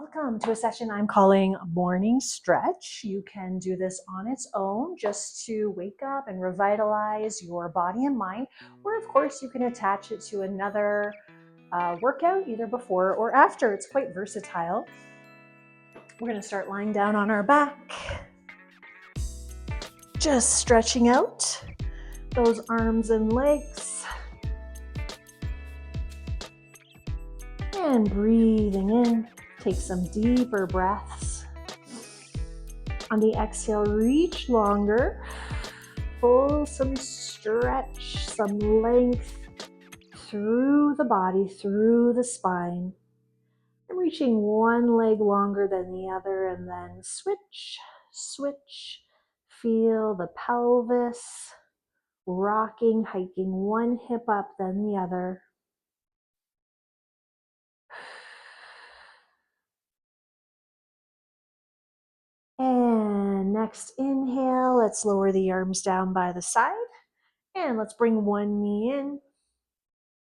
Welcome to a session I'm calling Morning Stretch. You can do this on its own just to wake up and revitalize your body and mind, or of course you can attach it to another workout either before or after. It's quite versatile. We're going to start lying down on our back, just stretching out those arms and legs, and breathing in. Take some deeper breaths. On the exhale, reach longer. Pull some stretch, some length through the body, through the spine. And reaching one leg longer than the other, and then switch, switch. Feel the pelvis rocking, hiking one hip up, then the other. And next inhale, let's lower the arms down by the side. And let's bring one knee in.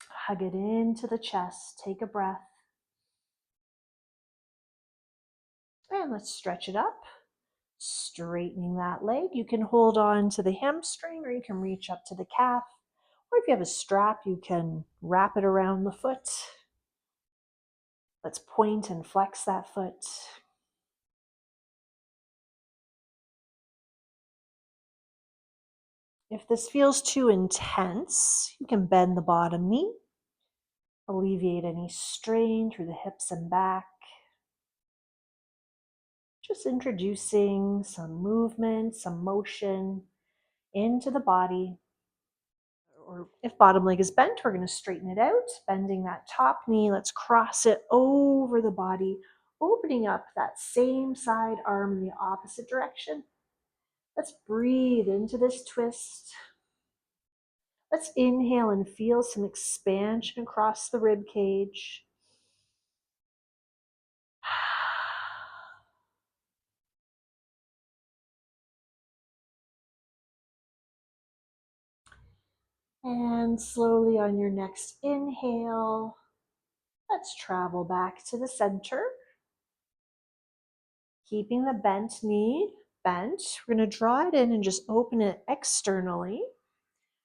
Hug it into the chest. Take a breath. And let's stretch it up. Straightening that leg. You can hold on to the hamstring or you can reach up to the calf. Or if you have a strap, you can wrap it around the foot. Let's point and flex that foot. If this feels too intense, you can bend the bottom knee. Alleviate any strain through the hips and back. Just introducing some movement, some motion into the body. Or if bottom leg is bent, we're going to straighten it out, bending that top knee. Let's cross it over the body, opening up that same side arm in the opposite direction. Let's breathe into this twist. Let's inhale and feel some expansion across the rib cage. And slowly on your next inhale, let's travel back to the center. Keeping the bent knee bent, we're going to draw it in and just open it externally.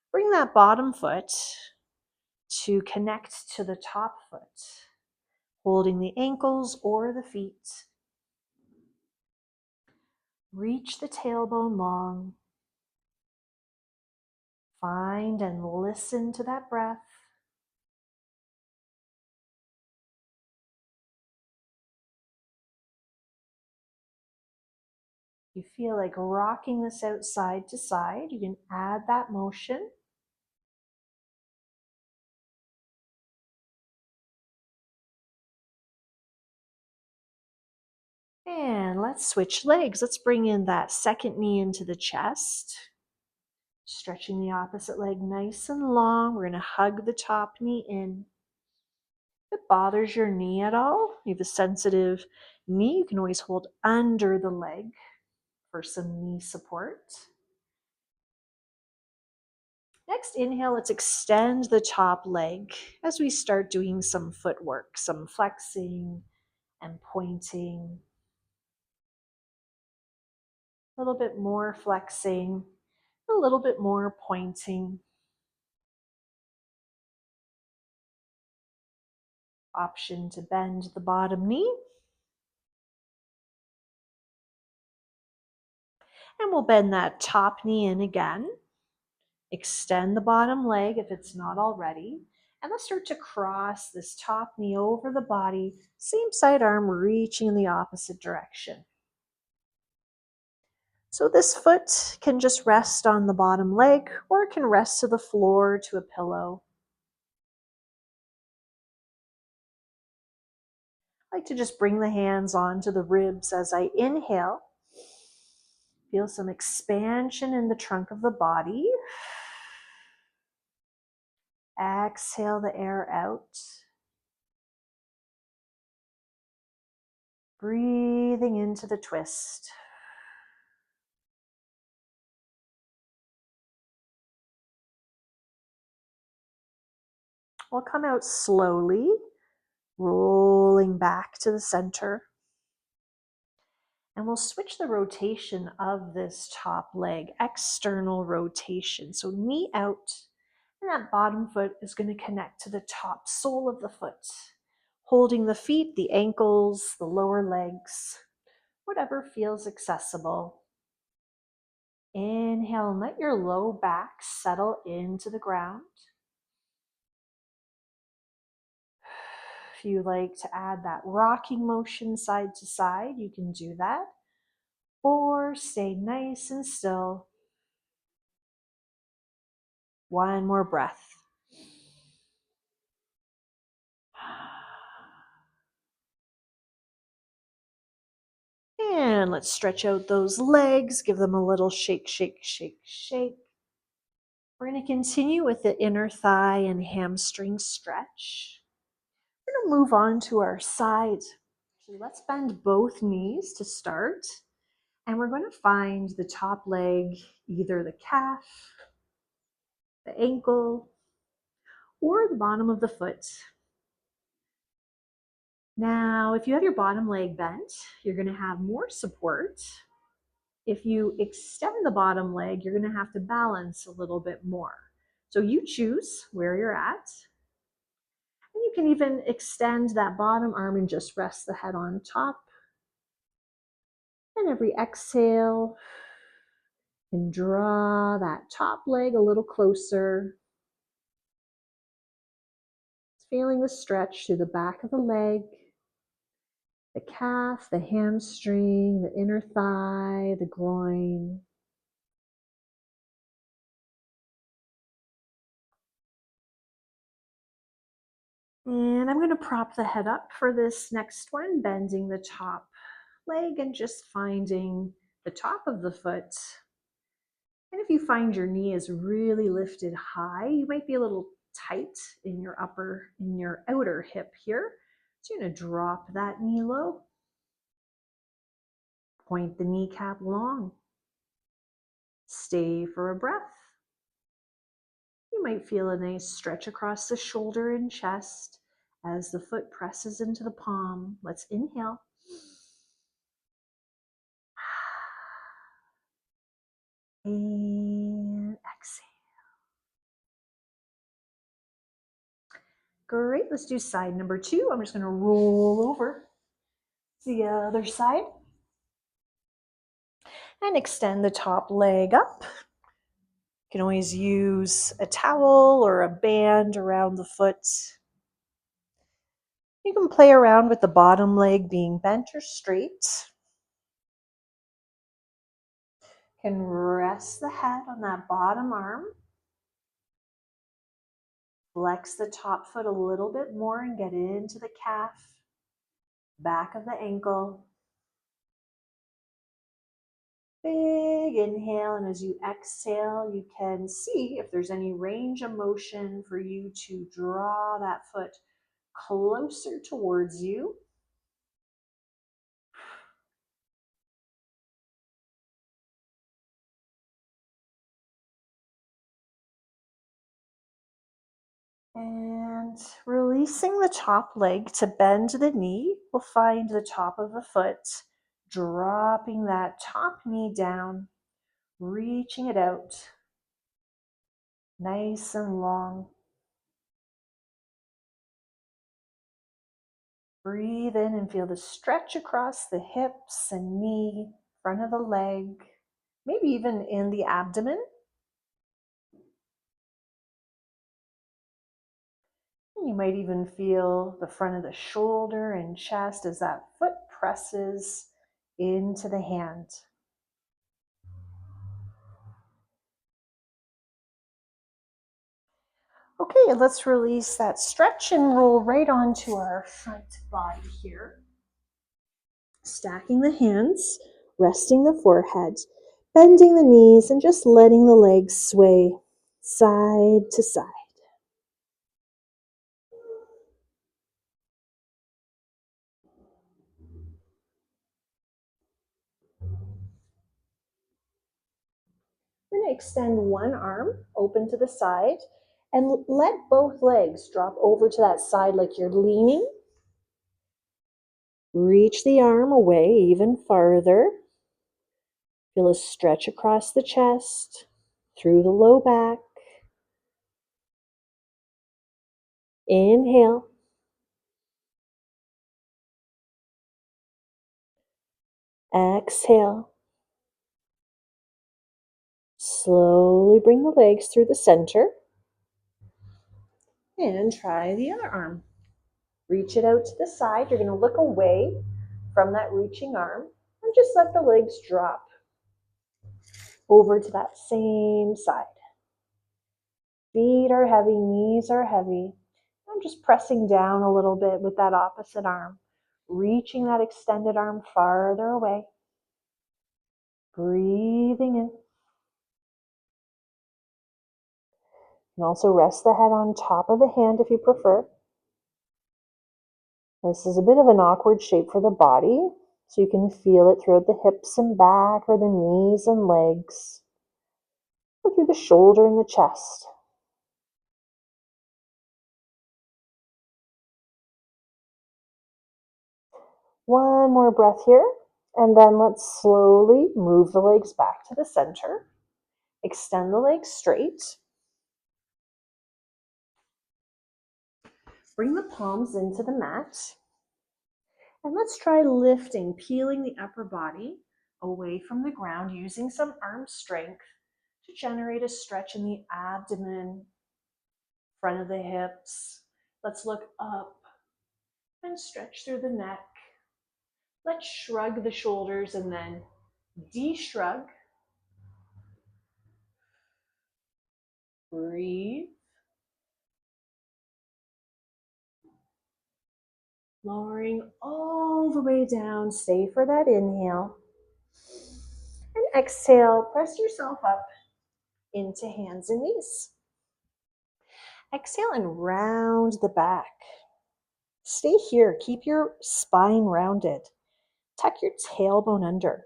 Bring that bottom foot to connect to the top foot, holding the ankles or the feet. Reach the tailbone long. Find and listen to that breath. You feel like rocking this out side to side. You can add that motion. And let's switch legs. Let's bring in that second knee into the chest. Stretching the opposite leg nice and long. We're going to hug the top knee in. If it bothers your knee at all, you have a sensitive knee, you can always hold under the leg for some knee support. Next inhale, let's extend the top leg as we start doing some footwork, some flexing and pointing. A little bit more flexing, a little bit more pointing. Option to bend the bottom knee. And we'll bend that top knee in again. Extend the bottom leg if it's not already. And let's start to cross this top knee over the body. Same side arm reaching in the opposite direction. So this foot can just rest on the bottom leg or it can rest to the floor, to a pillow. I like to just bring the hands onto the ribs as I inhale. Feel some expansion in the trunk of the body. Exhale the air out. Breathing into the twist. We'll come out slowly, rolling back to the center. And we'll switch the rotation of this top leg, external rotation. So knee out, and that bottom foot is going to connect to the top sole of the foot, holding the feet, the ankles, the lower legs, whatever feels accessible. Inhale and let your low back settle into the ground. If you like to add that rocking motion side to side, you can do that. Or stay nice and still. One more breath. And let's stretch out those legs. Give them a little shake, shake, shake, shake. We're going to continue with the inner thigh and hamstring stretch. We're going to move on to our side. So let's bend both knees to start. And we're going to find the top leg, either the calf, the ankle, or the bottom of the foot. Now, if you have your bottom leg bent, you're going to have more support. If you extend the bottom leg, you're going to have to balance a little bit more. So you choose where you're at. And you can even extend that bottom arm and just rest the head on top. And every exhale, and draw that top leg a little closer. Feeling the stretch through the back of the leg, the calf, the hamstring, the inner thigh, the groin. And I'm going to prop the head up for this next one, bending the top leg and just finding the top of the foot. And if you find your knee is really lifted high, you might be a little tight in your outer hip here. So you're going to drop that knee low. Point the kneecap long. Stay for a breath. You might feel a nice stretch across the shoulder and chest as the foot presses into the palm. Let's inhale. And exhale. Great, let's do side number 2. I'm just going to roll over the other side and extend the top leg up. You can always use a towel or a band around the foot. You can play around with the bottom leg being bent or straight. You can rest the head on that bottom arm. Flex the top foot a little bit more and get into the calf, back of the ankle. Big inhale, and as you exhale, you can see if there's any range of motion for you to draw that foot closer towards you. And releasing the top leg to bend the knee, we'll find the top of the foot, dropping that top knee down, reaching it out, nice and long. Breathe in and feel the stretch across the hips and knee, front of the leg, maybe even in the abdomen. You might even feel the front of the shoulder and chest as that foot presses into the hand. Okay, let's release that stretch and roll right onto our front body here. Stacking the hands, resting the forehead, bending the knees, and just letting the legs sway side to side. We're going to extend one arm open to the side and let both legs drop over to that side like you're leaning. Reach the arm away even farther. Feel a stretch across the chest, through the low back. Inhale. Exhale. Slowly bring the legs through the center. And try the other arm. Reach it out to the side. You're going to look away from that reaching arm and just let the legs drop over to that same side. Feet are heavy, knees are heavy. I'm just pressing down a little bit with that opposite arm, reaching that extended arm farther away. Breathing in. You can also rest the head on top of the hand if you prefer. This is a bit of an awkward shape for the body, so you can feel it throughout the hips and back, or the knees and legs, or through the shoulder and the chest. One more breath here, and then let's slowly move the legs back to the center. Extend the legs straight. Bring the palms into the mat. And let's try lifting, peeling the upper body away from the ground, using some arm strength to generate a stretch in the abdomen, front of the hips. Let's look up and stretch through the neck. Let's shrug the shoulders and then de-shrug. Breathe. Lowering all the way down. Stay for that inhale. And exhale, press yourself up into hands and knees. Exhale and round the back. Stay here. Keep your spine rounded. Tuck your tailbone under.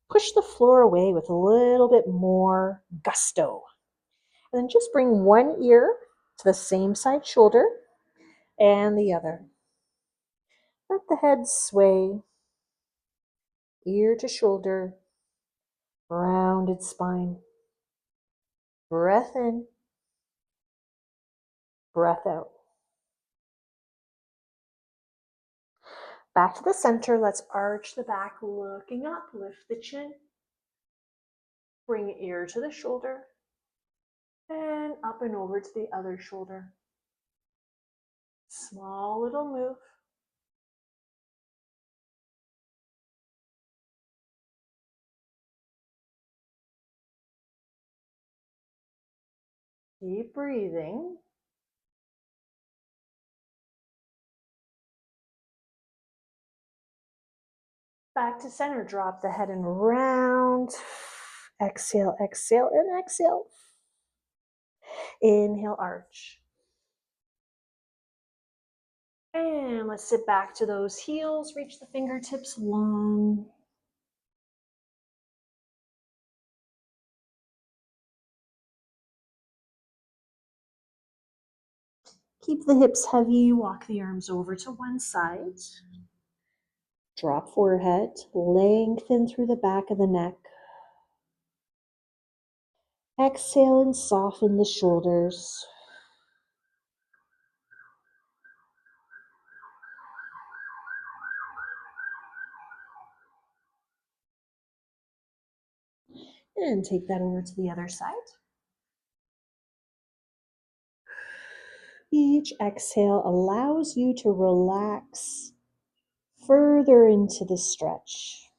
Push the floor away with a little bit more gusto. And then just bring one ear to the same side shoulder and the other. Let the head sway, ear to shoulder, rounded spine. Breath in, breath out. Back to the center. Let's arch the back, looking up, lift the chin. Bring ear to the shoulder and up and over to the other shoulder. Small little move. Keep breathing. Back to center. Drop the head and round. Exhale, exhale, and exhale. Inhale, arch. And let's sit back to those heels. Reach the fingertips long. Keep the hips heavy. Walk the arms over to one side. Drop forehead. Lengthen through the back of the neck. Exhale and soften the shoulders. And take that over to the other side. Each exhale allows you to relax further into the stretch.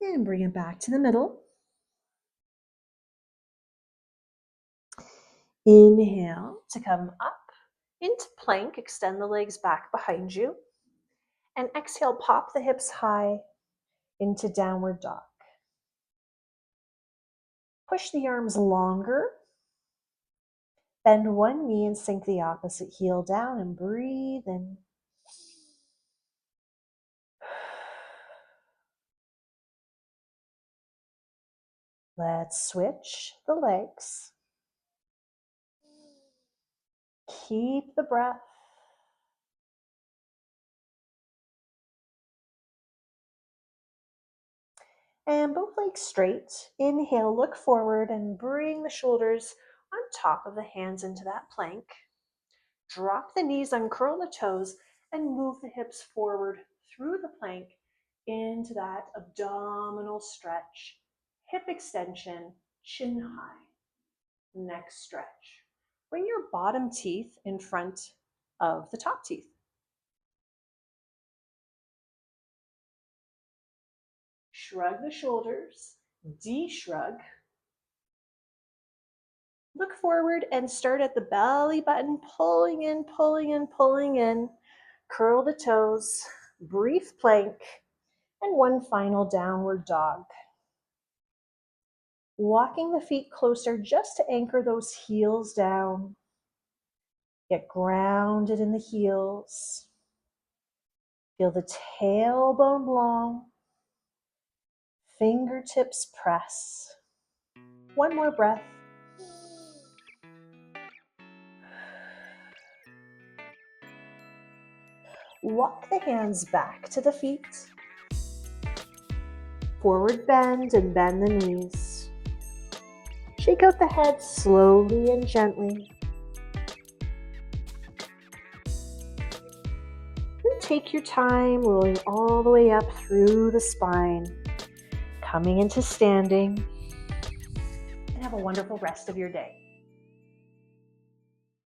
And bring it back to the middle. Inhale to come up into plank. Extend the legs back behind you. And exhale, pop the hips high into downward dog. Push the arms longer. Bend one knee and sink the opposite heel down and breathe in. Let's switch the legs. Keep the breath. And both legs straight. Inhale, look forward and bring the shoulders on top of the hands into that plank. Drop the knees, uncurl the toes, and move the hips forward through the plank into that abdominal stretch. Hip extension, chin high. Next stretch. Bring your bottom teeth in front of the top teeth. Shrug the shoulders, de-shrug. Look forward and start at the belly button, pulling in, pulling in, pulling in. Curl the toes, brief plank, and one final downward dog. Walking the feet closer just to anchor those heels down. Get grounded in the heels. Feel the tailbone long. Fingertips press. One more breath. Walk the hands back to the feet. Forward bend and bend the knees. Shake out the head slowly and gently. And take your time, rolling all the way up through the spine. Coming into standing. And have a wonderful rest of your day.